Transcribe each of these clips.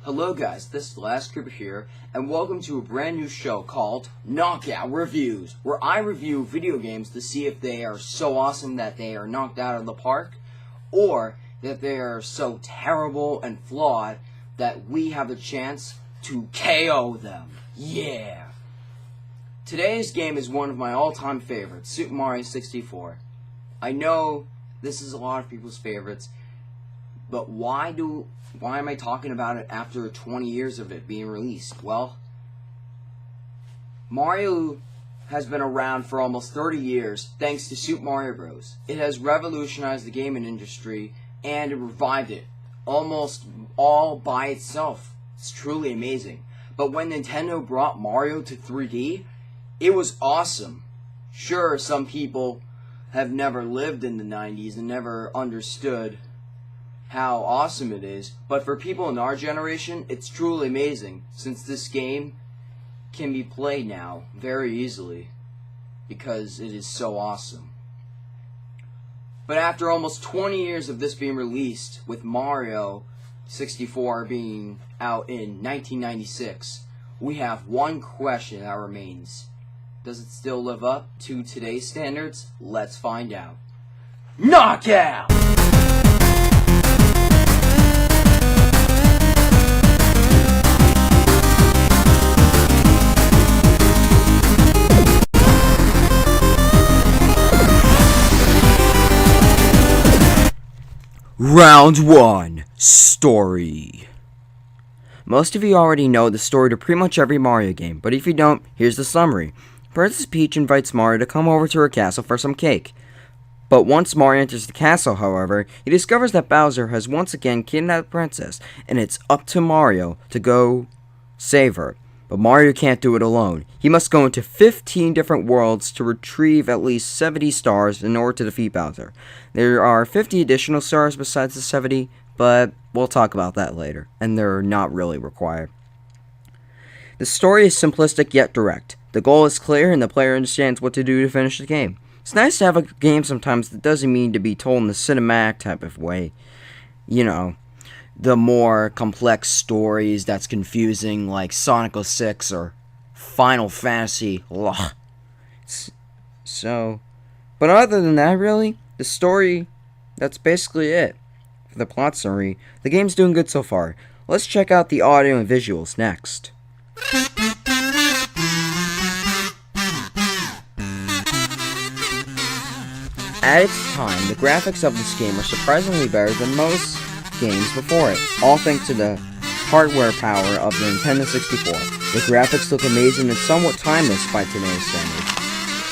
Hello guys, this is the Last Creeper here, and welcome to a brand new show called Knockout Reviews, where I review video games to see if they are so awesome that they are knocked out of the park, or that they are so terrible and flawed that we have the chance to KO them. Yeah! Today's game is one of my all-time favorites, Super Mario 64. I know this is a lot of people's favorites, but why am I talking about it after 20 years of it being released? Well, Mario has been around for almost 30 years thanks to Super Mario Bros. It has revolutionized the gaming industry and it revived it almost all by itself. It's truly amazing. But when Nintendo brought Mario to 3D, it was awesome. Sure, some people have never lived in the 90s and never understood how awesome it is, but for people in our generation, it's truly amazing, since this game can be played now very easily, because it is so awesome. But after almost 20 years of this being released, with Mario 64 being out in 1996, we have one question that remains. Does it still live up to today's standards? Let's find out. Knockout! Round 1. Story. Most of you already know the story to pretty much every Mario game, but if you don't, here's the summary. Princess Peach invites Mario to come over to her castle for some cake. But once Mario enters the castle, however, he discovers that Bowser has once again kidnapped the princess, and it's up to Mario to go save her. But Mario can't do it alone. He must go into 15 different worlds to retrieve at least 70 stars in order to defeat Bowser. There are 50 additional stars besides the 70, but we'll talk about that later, and they're not really required. The story is simplistic yet direct. The goal is clear and the player understands what to do to finish the game. It's nice to have a game sometimes that doesn't mean to be told in the cinematic type of way. You know, the more complex stories that's confusing, like Sonic 06 or Final Fantasy. Ugh. But other than that, really, the story, that's basically it. For the plot summary, the game's doing good so far. Let's check out the audio and visuals next. At its time, the graphics of this game are surprisingly better than most games before it, all thanks to the hardware power of the Nintendo 64. The graphics look amazing and somewhat timeless by today's standards.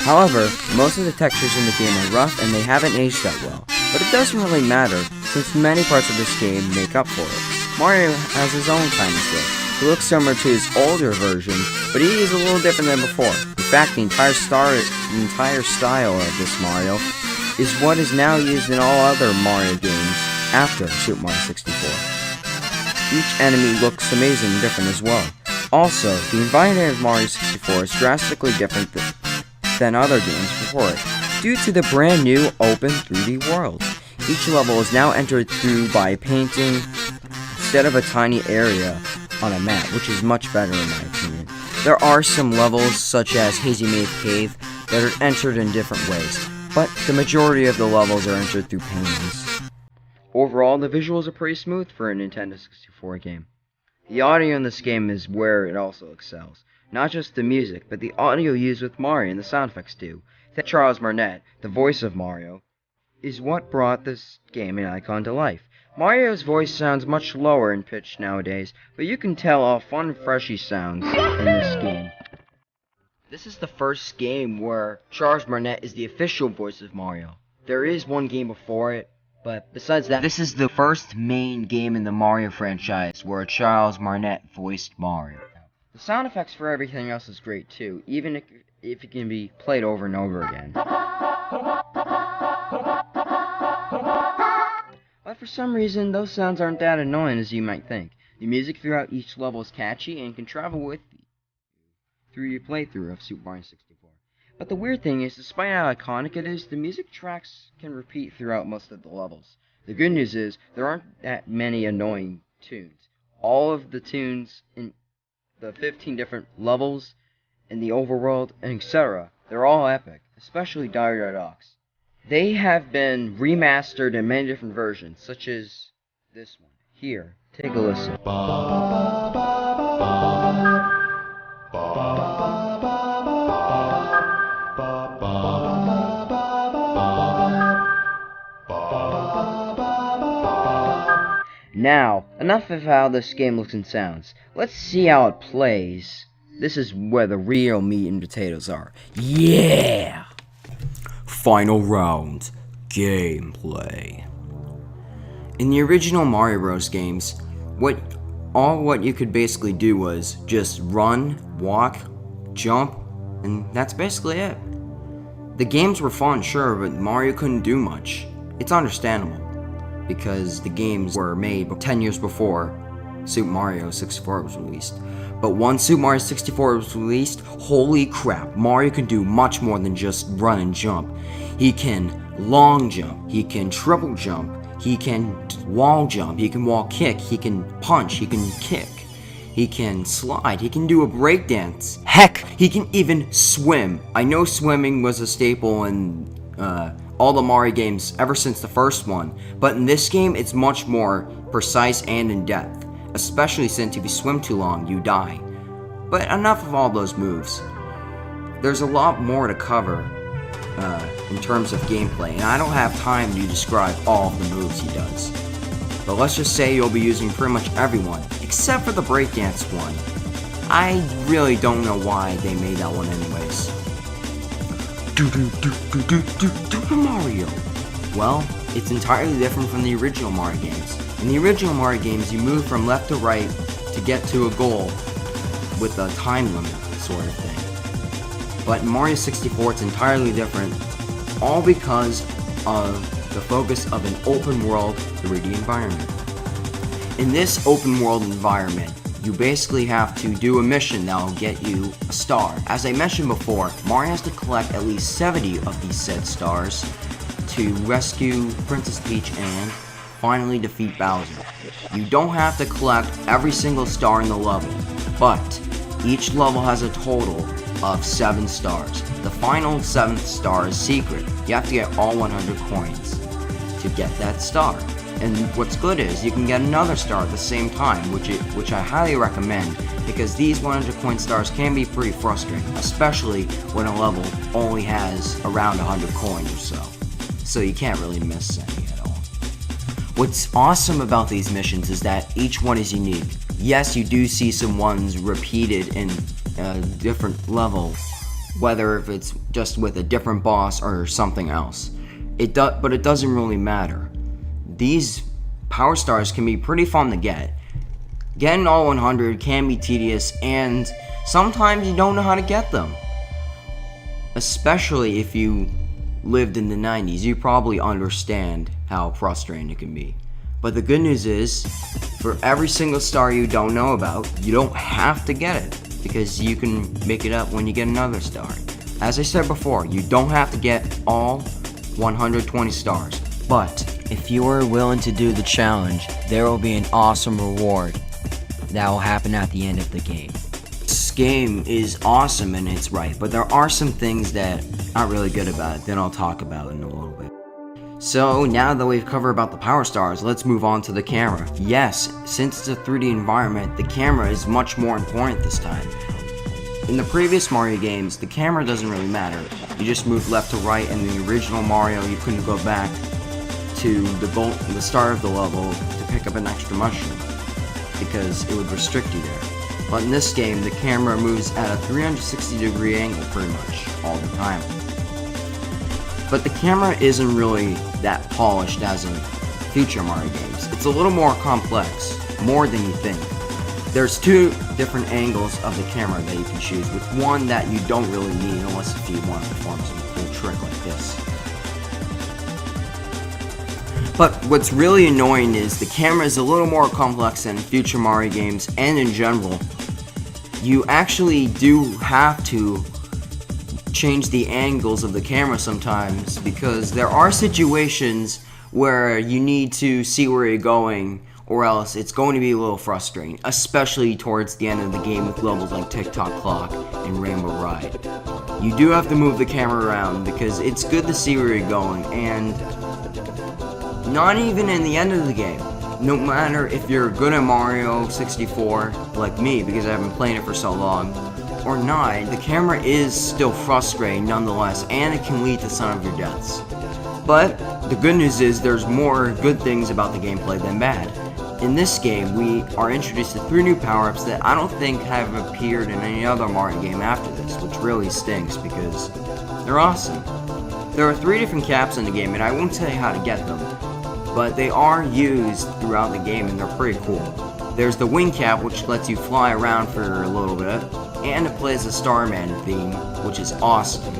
However, most of the textures in the game are rough and they haven't aged that well, but it doesn't really matter, since many parts of this game make up for it. Mario has his own kind of look. He looks similar to his older version, but he is a little different than before. In fact, the entire style of this Mario is what is now used in all other Mario games after Super Mario 64. Each enemy looks amazing and different as well. Also, the environment of Mario 64 is drastically different than other games before it, due to the brand new open 3D world. Each level is now entered through by painting instead of a tiny area on a map, which is much better in my opinion. There are some levels, such as Hazy Maze Cave, that are entered in different ways, but the majority of the levels are entered through paintings. Overall, the visuals are pretty smooth for a Nintendo 64 game. The audio in this game is where it also excels. Not just the music, but the audio used with Mario and the sound effects too. Charles Martinet, the voice of Mario, is what brought this game an icon to life. Mario's voice sounds much lower in pitch nowadays, but you can tell how fun and fresh he sounds in this game. This is the first game where Charles Martinet is the official voice of Mario. There is one game before it, but besides that, this is the first main game in the Mario franchise where Charles Martinet voiced Mario. The sound effects for everything else is great too, even if it can be played over and over again. But for some reason, those sounds aren't that annoying as you might think. The music throughout each level is catchy and can travel with you through your playthrough of Super Mario 64. But the weird thing is, despite how iconic it is, the music tracks can repeat throughout most of the levels. The good news is, there aren't that many annoying tunes. all of the tunes in the 15 different levels in the overworld, and etc. They're all epic, especially Dire Docs. They have been remastered in many different versions, such as this one. Here, take a listen. Now, enough of how this game looks and sounds. Let's see how it plays. This is where the real meat and potatoes are. Yeah! Final round. Gameplay. In the original Mario Bros. Games, what you could basically do was just run, walk, jump, and that's basically it. The games were fun, sure, but Mario couldn't do much. It's understandable, because the games were made 10 years before Super Mario 64 was released. But once Super Mario 64 was released, holy crap, Mario can do much more than just run and jump. He can long jump, he can triple jump, he can wall jump, he can wall kick, he can punch, he can kick, he can slide, he can do a breakdance. Heck, he can even swim. I know swimming was a staple in all the Mario games ever since the first one, but in this game it's much more precise and in depth, especially since if you swim too long, you die. But enough of all those moves. There's a lot more to cover in terms of gameplay, and I don't have time to describe all of the moves he does. But let's just say you'll be using pretty much everyone, except for the breakdance one. I really don't know why they made that one anyways. Mario. Well, it's entirely different from the original Mario games. In the original Mario games, you move from left to right to get to a goal with a time limit sort of thing. But in Mario 64, it's entirely different, all because of the focus of an open world 3D environment. In this open world environment, you basically have to do a mission that will get you a star. As I mentioned before, Mario has to collect at least 70 of these said stars to rescue Princess Peach and finally defeat Bowser. You don't have to collect every single star in the level, but each level has a total of 7 stars. The final 7th star is secret. You have to get all 100 coins to get that star. And what's good is you can get another star at the same time, which I highly recommend, because these 100 coin stars can be pretty frustrating, especially when a level only has around 100 coins or so. So you can't really miss any at all. What's awesome about these missions is that each one is unique. Yes, you do see some ones repeated in a different level, whether if it's just with a different boss or something else. But it doesn't really matter. These power stars can be pretty fun to get. Getting all 100 can be tedious, and sometimes you don't know how to get them. Especially if you lived in the 90s, you probably understand how frustrating it can be. But the good news is, for every single star you don't know about, you don't have to get it, because you can make it up when you get another star. As I said before, you don't have to get all 120 stars, but if you are willing to do the challenge, there will be an awesome reward that will happen at the end of the game. This game is awesome in its right, but there are some things that aren't really good about it that I'll talk about in a little bit. So now that we've covered about the power stars, let's move on to the camera. Yes, since it's a 3D environment, the camera is much more important this time. In the previous Mario games, the camera doesn't really matter. You just move left to right, and in the original Mario, you couldn't go back to the start of the level to pick up an extra mushroom, because it would restrict you there. But in this game, the camera moves at a 360-degree angle pretty much all the time. But the camera isn't really that polished as in future Mario games. It's a little more complex, more than you think. There's 2 different angles of the camera that you can choose, with one that you don't really need unless if you want to perform some cool trick like this. But what's really annoying is the camera is a little more complex than future Mario games, and in general, you actually do have to change the angles of the camera sometimes, because there are situations where you need to see where you're going, or else it's going to be a little frustrating, especially towards the end of the game with levels like Tick-Tock Clock and Rainbow Ride. You do have to move the camera around because it's good to see where you're going, and not even in the end of the game. No matter if you're good at Mario 64, like me, because I haven't played it for so long, or not, the camera is still frustrating nonetheless, and it can lead to some of your deaths. But the good news is there's more good things about the gameplay than bad. In this game, we are introduced to 3 new power-ups that I don't think have appeared in any other Mario game after this, which really stinks because they're awesome. There are 3 different caps in the game, and I won't tell you how to get them, but they are used throughout the game and they're pretty cool. There's the wing cap, which lets you fly around for a little bit, and it plays the Starman theme, which is awesome.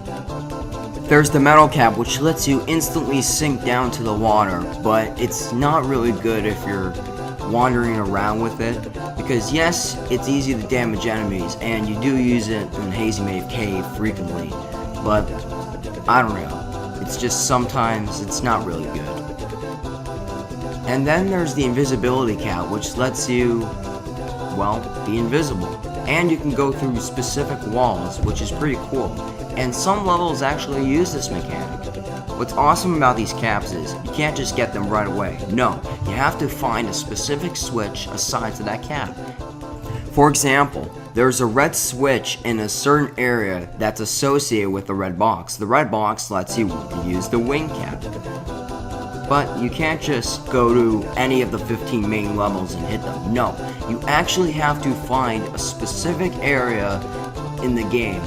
There's the metal cap, which lets you instantly sink down to the water, but it's not really good if you're wandering around with it, because yes, it's easy to damage enemies, and you do use it in Hazy Maze Cave frequently, but I don't know, it's just sometimes it's not really good. And then there's the invisibility cap, which lets you, well, be invisible. And you can go through specific walls, which is pretty cool. And some levels actually use this mechanic. What's awesome about these caps is, you can't just get them right away. No, you have to find a specific switch assigned to that cap. For example, there's a red switch in a certain area that's associated with the red box. The red box lets you use the wing cap. But you can't just go to any of the 15 main levels and hit them. No, you actually have to find a specific area in the game.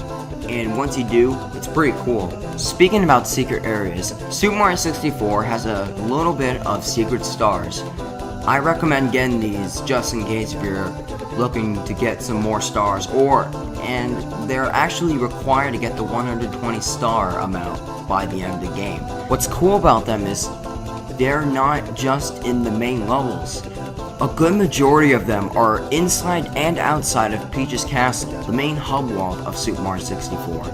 And once you do, it's pretty cool. Speaking about secret areas, Super Mario 64 has a little bit of secret stars. I recommend getting these just in case if you're looking to get some more stars, and they're actually required to get the 120 star amount by the end of the game. What's cool about them is they're not just in the main levels. A good majority of them are inside and outside of Peach's Castle, the main hub world of Super Mario 64.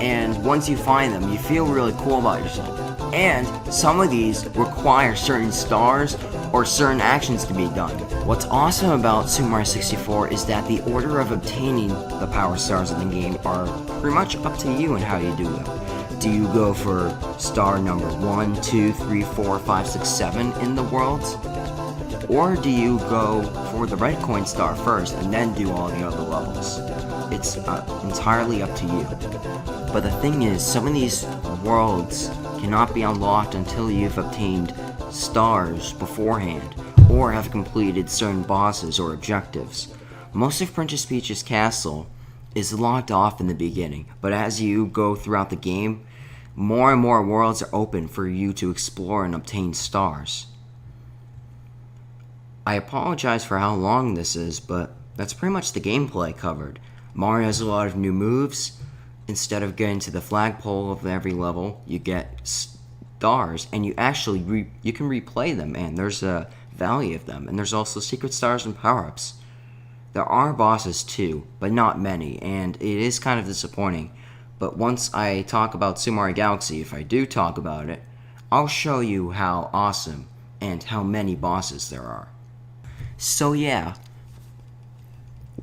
And once you find them, you feel really cool about yourself. And some of these require certain stars or certain actions to be done. What's awesome about Super Mario 64 is that the order of obtaining the power stars in the game are pretty much up to you and how you do them. Do you go for star number 1, 2, 3, 4, 5, 6, 7 in the worlds? Or do you go for the red coin star first and then do all the other levels? It's entirely up to you. But the thing is, some of these worlds cannot be unlocked until you've obtained stars beforehand or have completed certain bosses or objectives. Most of Princess Peach's castle is locked off in the beginning, but as you go throughout the game, more and more worlds are open for you to explore and obtain stars. I apologize for how long this is, but that's pretty much the gameplay covered. Mario has a lot of new moves. Instead of getting to the flagpole of every level, you get stars, and you actually you can replay them, and there's a value of them, and there's also secret stars and power-ups. There are bosses too, but not many, and it is kind of disappointing. But once I talk about Super Mario Galaxy, if I do talk about it, I'll show you how awesome and how many bosses there are. So yeah,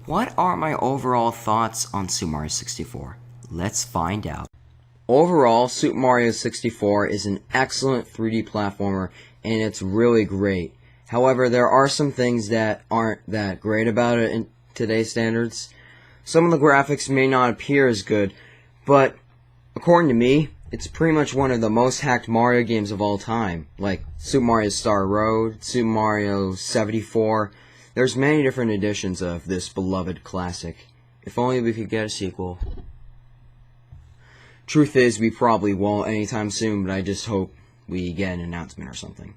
what are my overall thoughts on Super Mario 64? Let's find out. Overall, Super Mario 64 is an excellent 3D platformer, and it's really great. However, there are some things that aren't that great about it in today's standards. Some of the graphics may not appear as good, but according to me, it's pretty much one of the most hacked Mario games of all time, like Super Mario Star Road, Super Mario 74. There's many different editions of this beloved classic. If only we could get a sequel. Truth is, we probably won't anytime soon, but I just hope we get an announcement or something.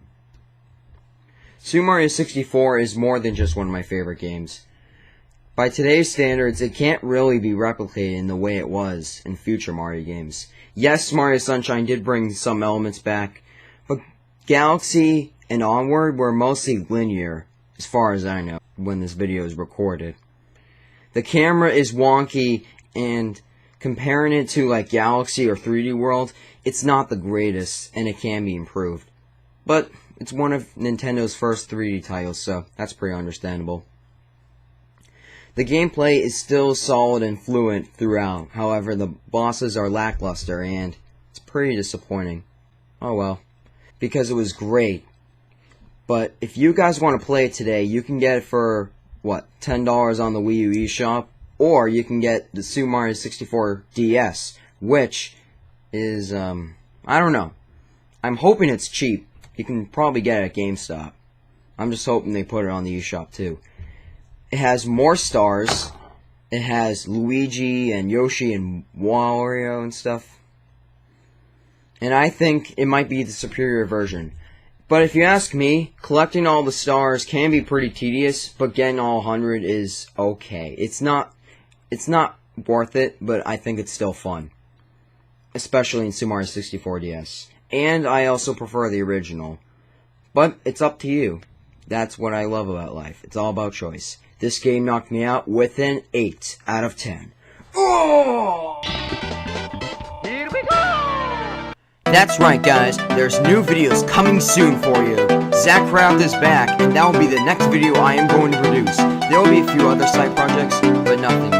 Super Mario 64 is more than just one of my favorite games. By today's standards, it can't really be replicated in the way it was in future Mario games. Yes, Mario Sunshine did bring some elements back, but Galaxy and onward were mostly linear, as far as I know, when this video is recorded. The camera is wonky, and comparing it to like Galaxy or 3D World, it's not the greatest, and it can be improved. But it's one of Nintendo's first 3D titles, so that's pretty understandable. The gameplay is still solid and fluent throughout, however the bosses are lackluster and it's pretty disappointing. Oh well, because it was great. But if you guys want to play it today, you can get it for, what, $10 on the Wii U eShop, or you can get the Super Mario 64 DS, which is, I don't know. I'm hoping it's cheap. You can probably get it at GameStop. I'm just hoping they put it on the eShop too. It has more stars. It has Luigi and Yoshi and Wario and stuff. And I think it might be the superior version. But if you ask me, collecting all the stars can be pretty tedious, but getting all 100 is okay. It's not worth it, but I think it's still fun. Especially in Super Mario 64 DS. And I also prefer the original. But it's up to you. That's what I love about life. It's all about choice. This game knocked me out with an 8 out of 10. Oh! Here we go! That's right, guys. There's new videos coming soon for you. Zachcraft is back, and that will be the next video I am going to produce. There will be a few other side projects, but nothing